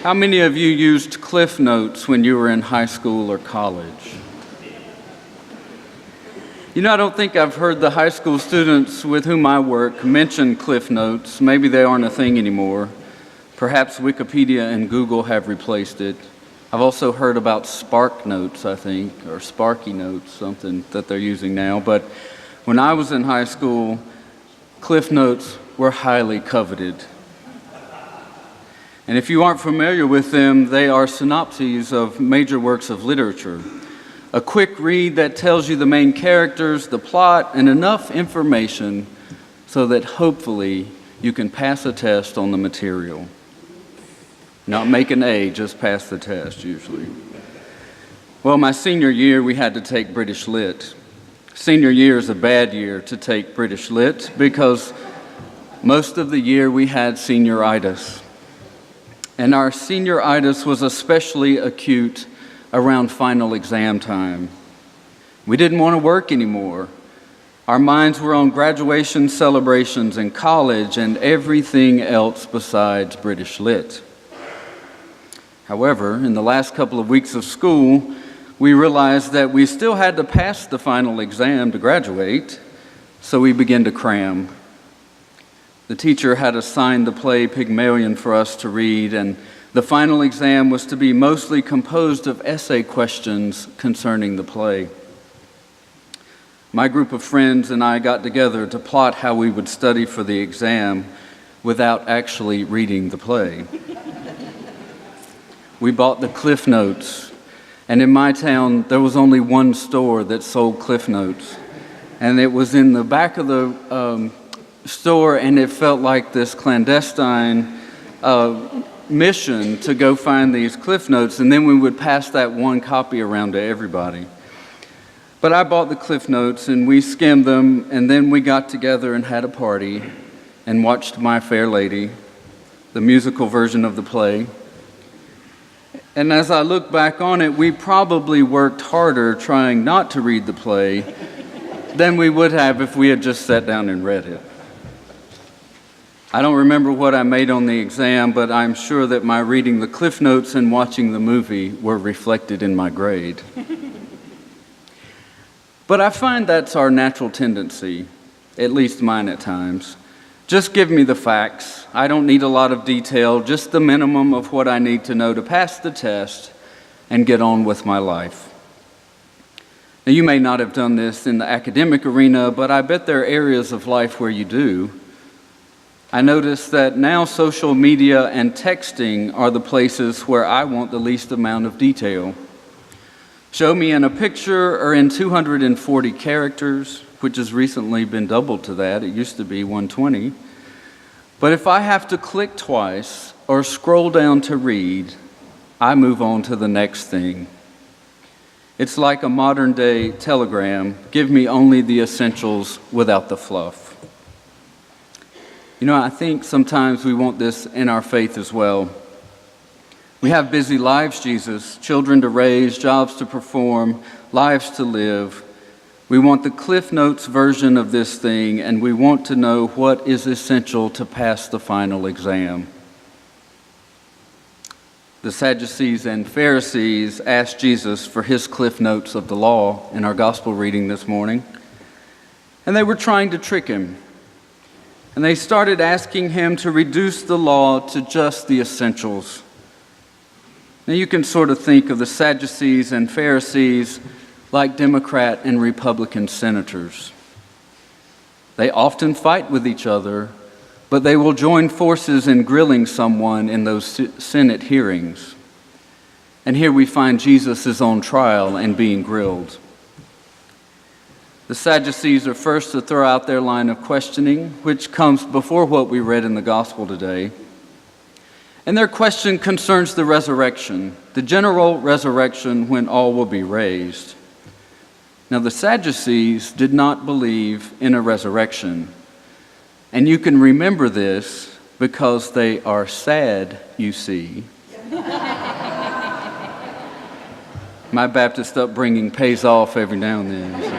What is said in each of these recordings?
How many of you used Cliff Notes when you were in high school or college? I don't think I've heard the high school students with whom I work mention Cliff Notes. Maybe they aren't a thing anymore. Perhaps Wikipedia and Google have replaced it. I've also heard about Spark Notes, I think, or Sparky Notes, something that they're using now. But when I was in high school, Cliff Notes were highly coveted. And if you aren't familiar with them, they are synopses of major works of literature. A quick read that tells you the main characters, the plot, and enough information so that hopefully you can pass a test on the material. Not make an A, just pass the test usually. Well, my senior year, we had to take British Lit. Senior year is a bad year to take British Lit because most of the year we had senioritis. And our senioritis was especially acute around final exam time. We didn't want to work anymore. Our minds were on graduation celebrations in college and everything else besides British Lit. However, in the last couple of weeks of school, we realized that we still had to pass the final exam to graduate, so we began to cram. The teacher had assigned the play Pygmalion for us to read, and the final exam was to be mostly composed of essay questions concerning the play. My group of friends and I got together to plot how we would study for the exam without actually reading the play. We bought the Cliff Notes, and in my town there was only one store that sold Cliff Notes, and it was in the back of the store, and it felt like this clandestine mission to go find these Cliff Notes, and then we would pass that one copy around to everybody. But I bought the Cliff Notes, and we skimmed them, and then we got together and had a party and watched My Fair Lady, the musical version of the play. And as I look back on it, we probably worked harder trying not to read the play than we would have if we had just sat down and read it. I don't remember what I made on the exam, but I'm sure that my reading the Cliff Notes and watching the movie were reflected in my grade. But I find that's our natural tendency, at least mine at times. Just give me the facts. I don't need a lot of detail, just the minimum of what I need to know to pass the test and get on with my life. Now, you may not have done this in the academic arena, but I bet there are areas of life where you do. I notice that now social media and texting are the places where I want the least amount of detail. Show me in a picture or in 240 characters, which has recently been doubled to that. It used to be 120. But if I have to click twice or scroll down to read, I move on to the next thing. It's like a modern-day telegram. Give me only the essentials without the fluff. I think sometimes we want this in our faith as well. We have busy lives, Jesus, children to raise, jobs to perform, lives to live. We want the Cliff Notes version of this thing, and we want to know what is essential to pass the final exam. The Sadducees and Pharisees asked Jesus for his Cliff Notes of the law in our gospel reading this morning, and they were trying to trick him. And they started asking him to reduce the law to just the essentials. Now you can sort of think of the Sadducees and Pharisees like Democrat and Republican senators. They often fight with each other, but they will join forces in grilling someone in those Senate hearings. And here we find Jesus is on trial and being grilled. The Sadducees are first to throw out their line of questioning, which comes before what we read in the gospel today. And their question concerns the resurrection, the general resurrection when all will be raised. Now, the Sadducees did not believe in a resurrection. And you can remember this because they are sad, you see. My Baptist upbringing pays off every now and then.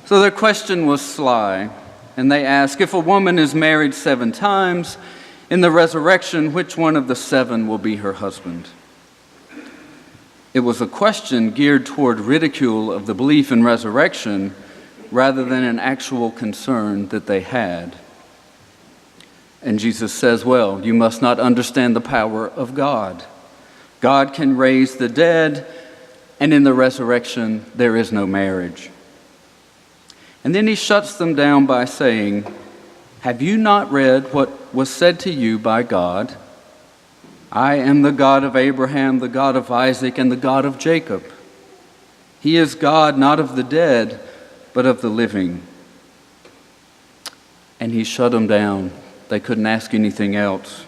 So their question was sly. and they ask, if a woman is married 7 times, in the resurrection, which one of the 7 will be her husband? It was a question geared toward ridicule of the belief in resurrection rather than an actual concern that they had. And Jesus says, well, you must not understand the power of God. God can raise the dead, and in the resurrection, there is no marriage. And then he shuts them down by saying, have you not read what was said to you by God? I am the God of Abraham, the God of Isaac, and the God of Jacob. He is God not of the dead, but of the living. And he shut them down. They couldn't ask anything else.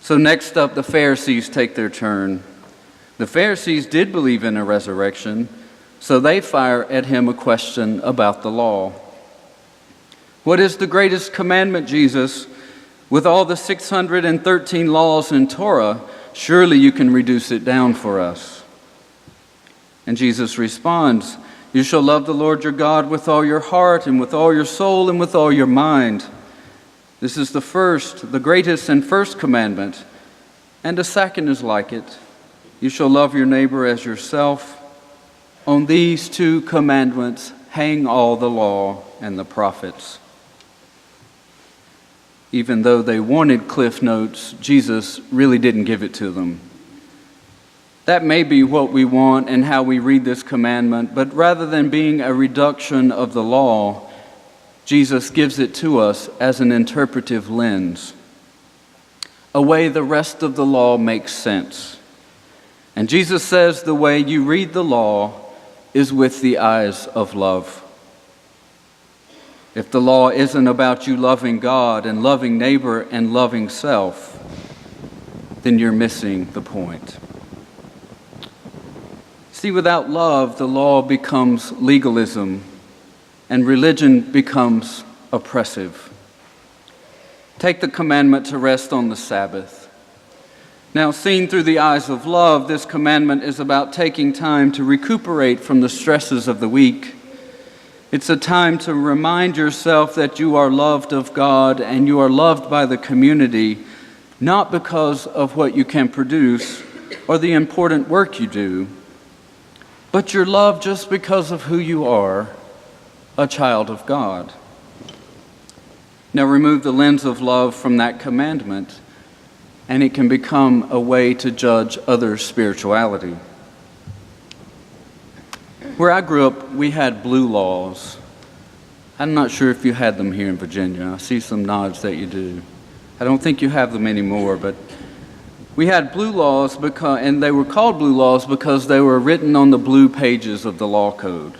So next up, the Pharisees take their turn. The Pharisees did believe in a resurrection, so they fire at him a question about the law. What is the greatest commandment, Jesus? With all the 613 laws in Torah, surely you can reduce it down for us. And Jesus responds, you shall love the Lord your God with all your heart and with all your soul and with all your mind. This is the greatest and first commandment, and a second is like it. You shall love your neighbor as yourself. On these 2 commandments hang all the law and the prophets. Even though they wanted cliff notes, Jesus really didn't give it to them. That may be what we want and how we read this commandment, but rather than being a reduction of the law, Jesus gives it to us as an interpretive lens, a way the rest of the law makes sense. And Jesus says the way you read the law is with the eyes of love. If the law isn't about you loving God and loving neighbor and loving self, then you're missing the point. See, without love, the law becomes legalism and religion becomes oppressive. Take the commandment to rest on the Sabbath. Now, seen through the eyes of love, this commandment is about taking time to recuperate from the stresses of the week. It's a time to remind yourself that you are loved of God and you are loved by the community, not because of what you can produce or the important work you do, but you're loved just because of who you are, a child of God. Now remove the lens of love from that commandment, and it can become a way to judge others' spirituality. Where I grew up, we had blue laws. I'm not sure if you had them here in Virginia. I see some nods that you do. I don't think you have them anymore, but we had blue laws and they were called blue laws because they were written on the blue pages of the law code.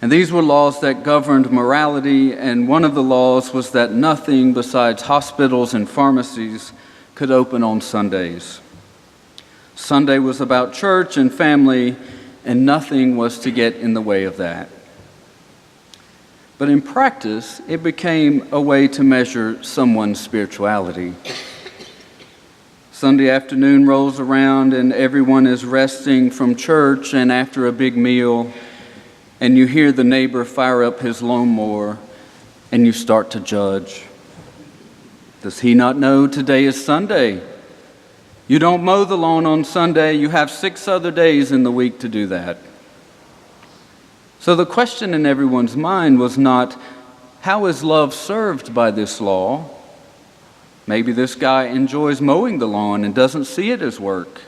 And these were laws that governed morality, and one of the laws was that nothing besides hospitals and pharmacies could open on Sundays. Sunday was about church and family, and nothing was to get in the way of that. But in practice, it became a way to measure someone's spirituality. Sunday afternoon rolls around and everyone is resting from church and after a big meal, and you hear the neighbor fire up his lawnmower, and you start to judge. Does he not know today is Sunday? You don't mow the lawn on Sunday. You have 6 other days in the week to do that. So the question in everyone's mind was not, how is love served by this law? Maybe this guy enjoys mowing the lawn and doesn't see it as work.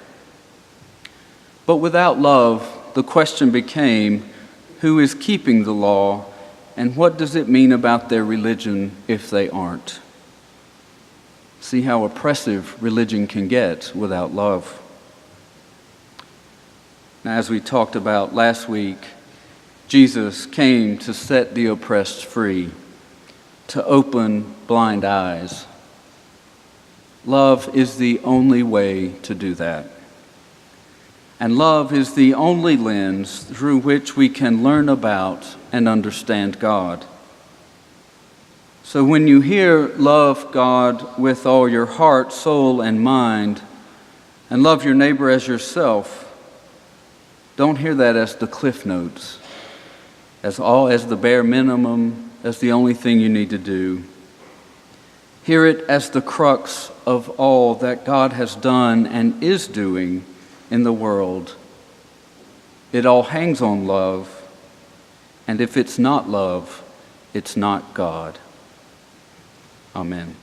But without love, the question became, who is keeping the law, and what does it mean about their religion if they aren't? See how oppressive religion can get without love. Now, as we talked about last week, Jesus came to set the oppressed free, to open blind eyes. Love is the only way to do that. And love is the only lens through which we can learn about and understand God. So when you hear love God with all your heart, soul, and mind, and love your neighbor as yourself, don't hear that as the cliff notes, as the bare minimum, as the only thing you need to do. Hear it as the crux of all that God has done and is doing in the world. It all hangs on love, and if it's not love, it's not God. Amen.